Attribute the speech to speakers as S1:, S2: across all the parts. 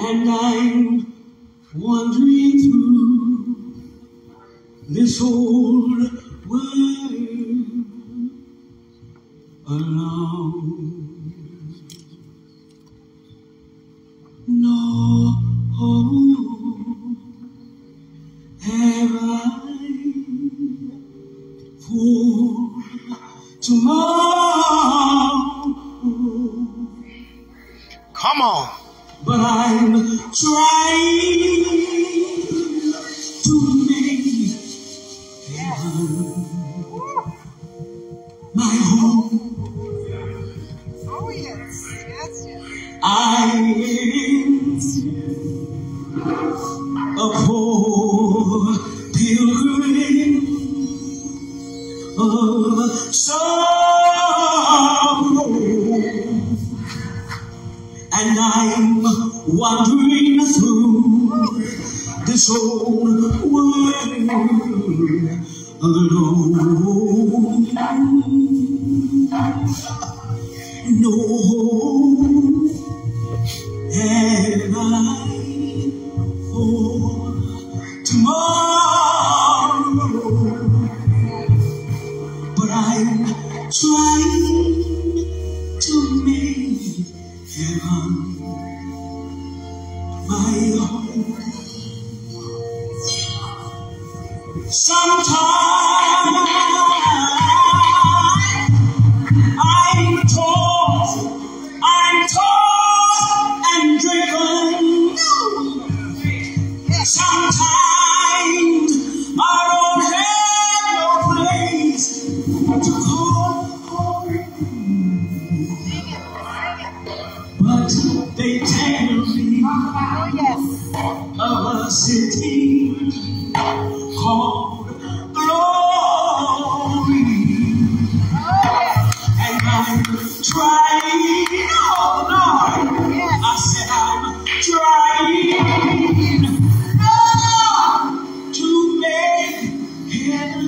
S1: And I'm wandering through this old world alone. No have I for tomorrow.
S2: Come on.
S1: But I'm trying to make heaven my home.
S3: Oh yes, yes, yes.
S1: I'm a poor pilgrim of sorrow, and I'm wandering through this old world alone. No hope have I for tomorrow, but I'm trying to make heaven my home. Sometimes I'm tossed and driven. Sometimes I don't have no place to call home. But they tell me of a city called glory, and I'm trying, oh Lord, I said I'm trying to make heaven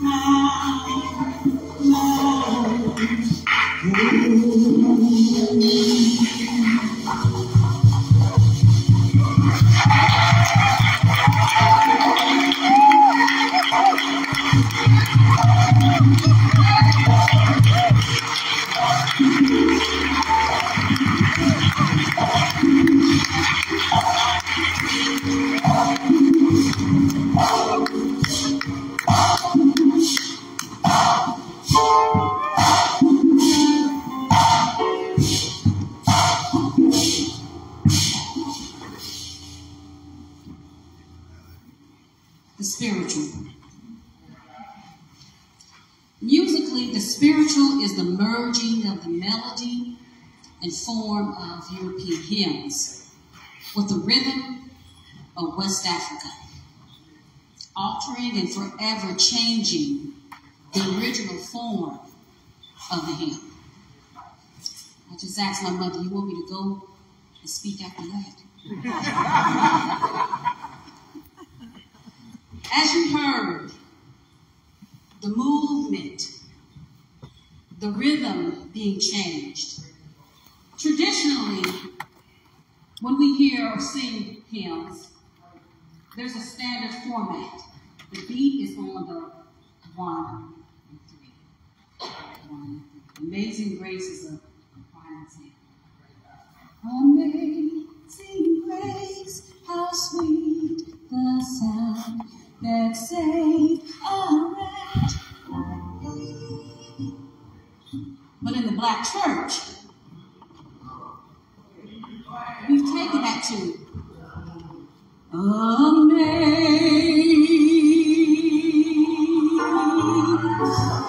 S1: my home.
S2: The spiritual. Musically, the spiritual is the merging of the melody and form of European hymns with the rhythm of West Africa, altering and forever changing the original form of the hymn. I just asked my mother, you want me to go and speak after that? As you heard, the movement, the rhythm being changed. Traditionally, when we hear or sing hymns, there's a standard format. The beat is on the 1 and 3. 1 and 3. Amazing Grace is a prime example. Amazing Grace, how sweet the sound that saved a wretch. But in the black church, we've taken that to amazing grace.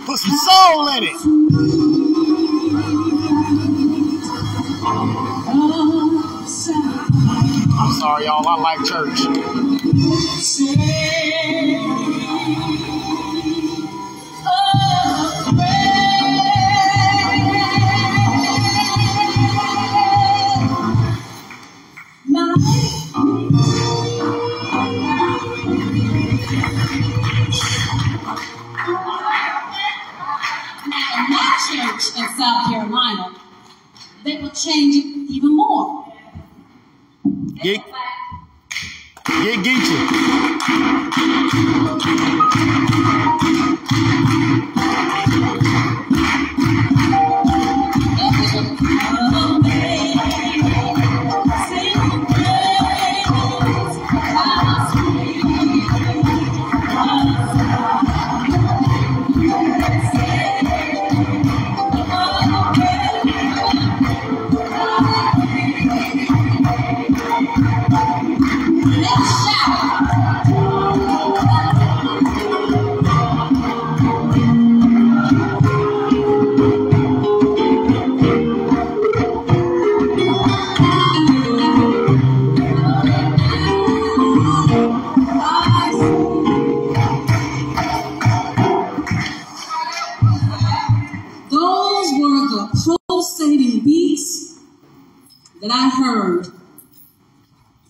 S4: Put some soul in it. I'm sorry, y'all. I like church.
S2: In my church in South Carolina, they will change it even more.
S4: Get Geechee.
S2: pulsating beats that I heard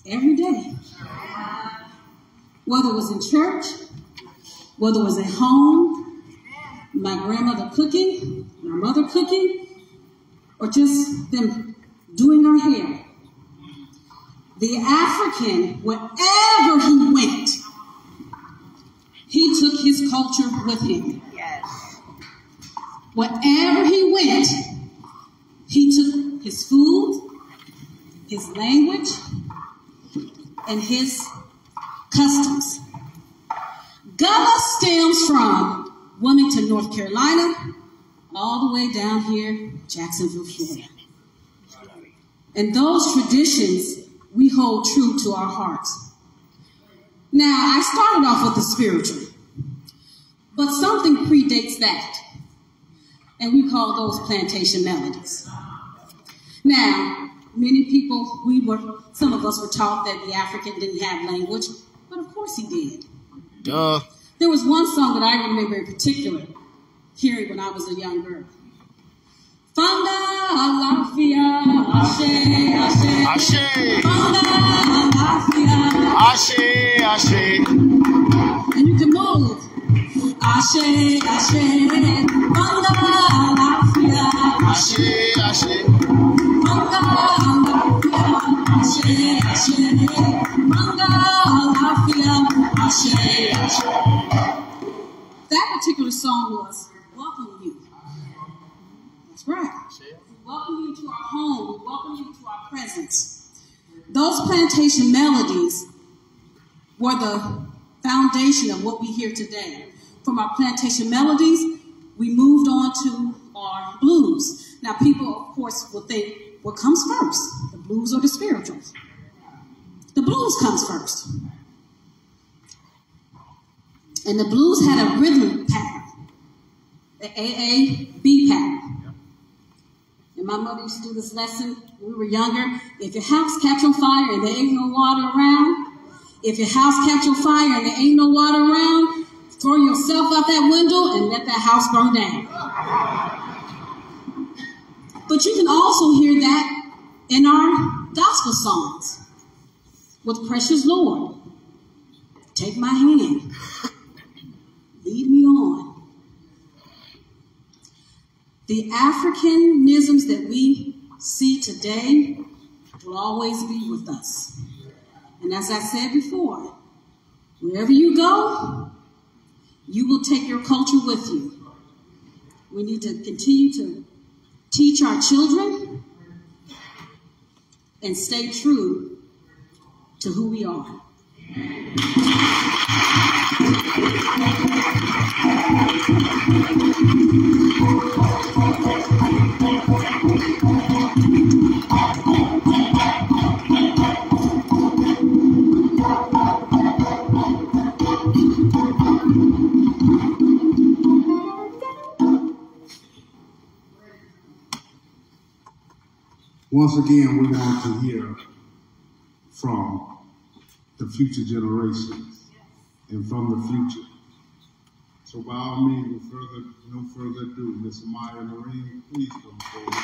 S2: every day. Whether it was in church, whether it was at home, my grandmother cooking, my mother cooking, or just them doing our hair. The African, wherever he went, he took his culture with him.
S3: Yes.
S2: Wherever he went, he took his food, his language, and his customs. Gullah stems from Wilmington, North Carolina, all the way down here, Jacksonville, Florida. And those traditions we hold true to our hearts. Now, I started off with the spiritual, but something predates that, and we call those plantation melodies. Now, many people, some of us were taught that the African didn't have language, but of course he did.
S4: Duh.
S2: There was one song that I remember in particular hearing when I was a young girl. Fanda Alafia, Ashe, Ashe.
S4: Ashe.
S2: Fanda Alafia,
S4: Ashe, ashe.
S2: And you can move. Ashe, ashe, manga alafia.
S4: Ashe, ashe.
S2: Manga alafia. Ashe, ashe, manga alafia. Ashe, ashe. That particular song was welcome you. That's right. We welcome you to our home. We welcome you to our presence. Those plantation melodies were the foundation of what we hear today. From our plantation melodies, we moved on to our blues. Now, people, of course, will think, what comes first, the blues or the spirituals? The blues comes first. And the blues had a rhythm pattern, the AAB pattern. And my mother used to do this lesson when we were younger. If your house catch on fire and there ain't no water around, if your house catch on fire and there ain't no water around, throw yourself out that window and let that house burn down. But you can also hear that in our gospel songs with Precious Lord. Take my hand. Lead me on. The Africanisms that we see today will always be with us. And as I said before, wherever you go, you will take your culture with you. We need to continue to teach our children and stay true to who we are.
S5: Once again, we want to hear from the future generations and from the future. So by all means, no further ado, Miss Maya Marine, please come forward.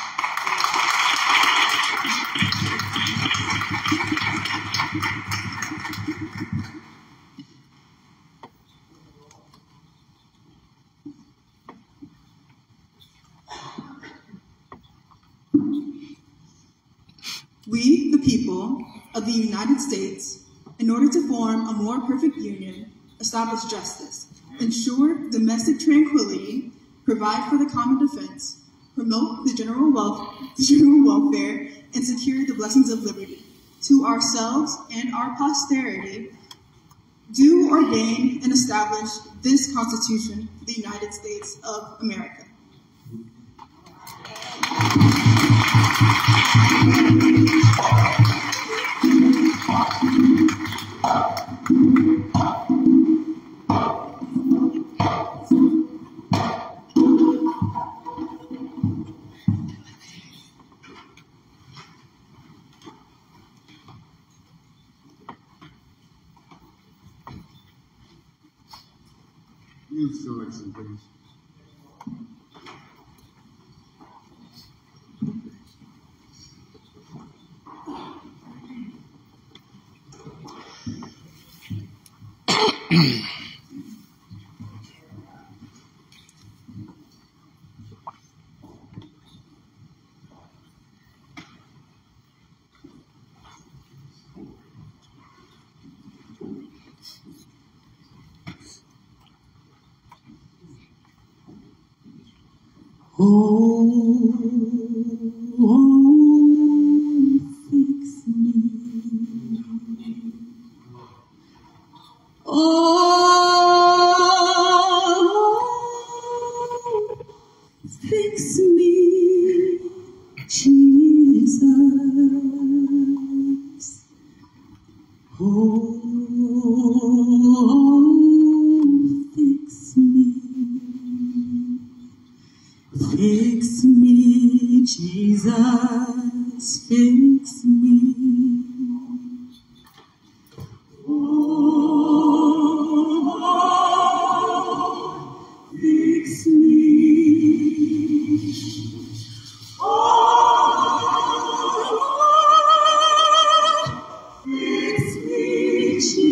S6: We, the people of the United States, in order to form a more perfect union, establish justice, ensure domestic tranquility, provide for the common defense, promote the general welfare, and secure the blessings of liberty. To ourselves and our posterity, do ordain and establish this Constitution for the United States of America.
S5: Youth selection, please.
S1: Oh, fix me. Oh, fix me, Jesus. Oh, fix me. Fix me, Jesus, fix me. Oh, fix me. Oh, fix me, Jesus.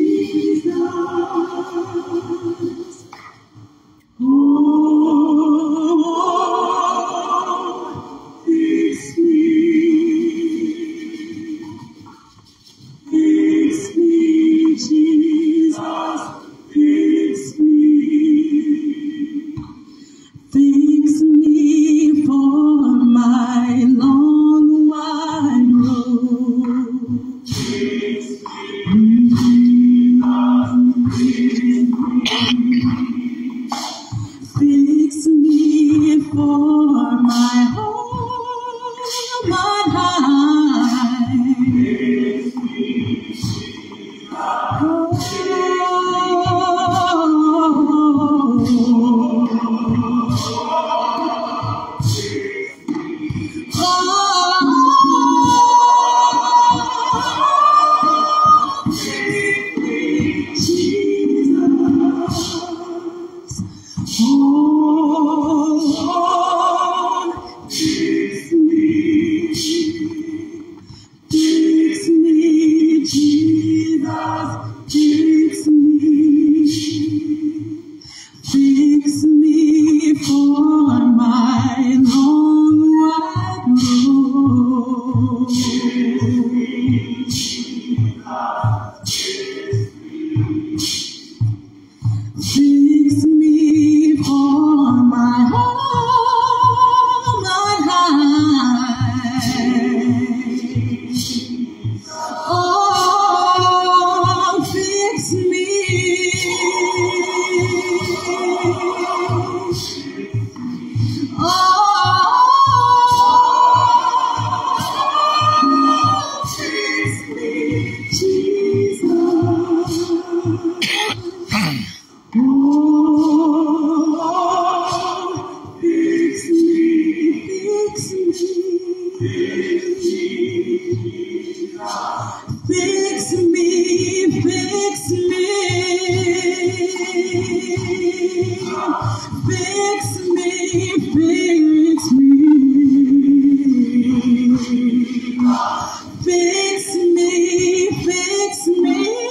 S1: Fix me, fix me.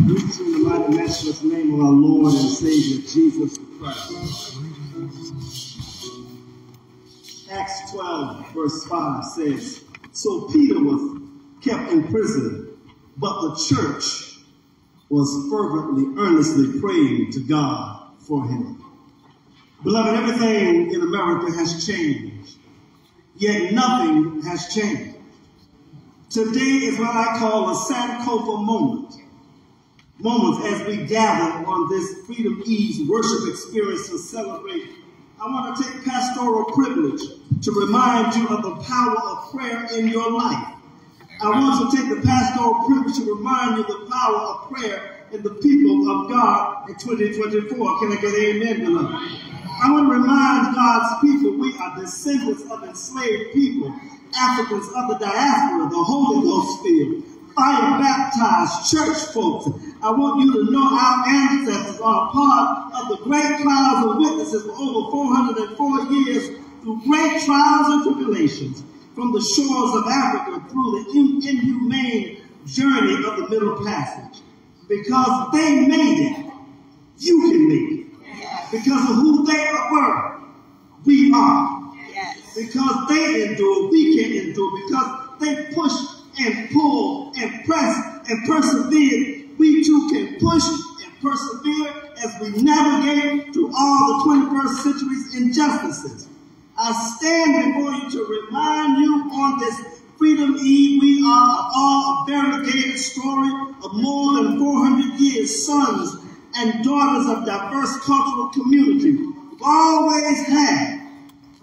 S7: Greetings in the mighty matchless name of our Lord and Savior Jesus Christ. Acts 12 verse 5 says, "So Peter was kept in prison, but the church was fervently, earnestly praying to God for him." Beloved, everything in America has changed, yet nothing has changed. Today is what I call a Sankofa moment as we gather on this Freedom Eve's worship experience to celebrate. I want to take pastoral privilege to remind you of the power of prayer in your life. I want to take the pastoral privilege to remind you of the power of prayer in the people of God in 2024. Can I get an amen, beloved? I want to remind God's people we are descendants of enslaved people, Africans of the diaspora, the Holy Ghost filled, fire-baptized church folks. I want you to know our ancestors are a part of the great clouds of witnesses for over 404 years through great trials and tribulations from the shores of Africa through the inhumane journey of the Middle Passage. Because they made it, you can make it. Because of who they were, we are. Because they endure, we can endure. Because they pushed and pulled and pressed and persevered, we too can push and persevere as we navigate through all the 21st century's injustices. I stand before you to remind you on this Freedom Eve, we are all a variegated story of more than 400 years, sons and daughters of diverse cultural communities. We've always had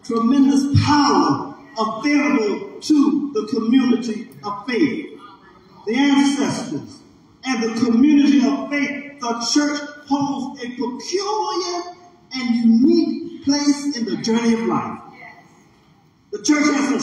S7: tremendous power available to the community of faith. The ancestors and the community of faith, the church holds a peculiar and unique place in the journey of life. The church has a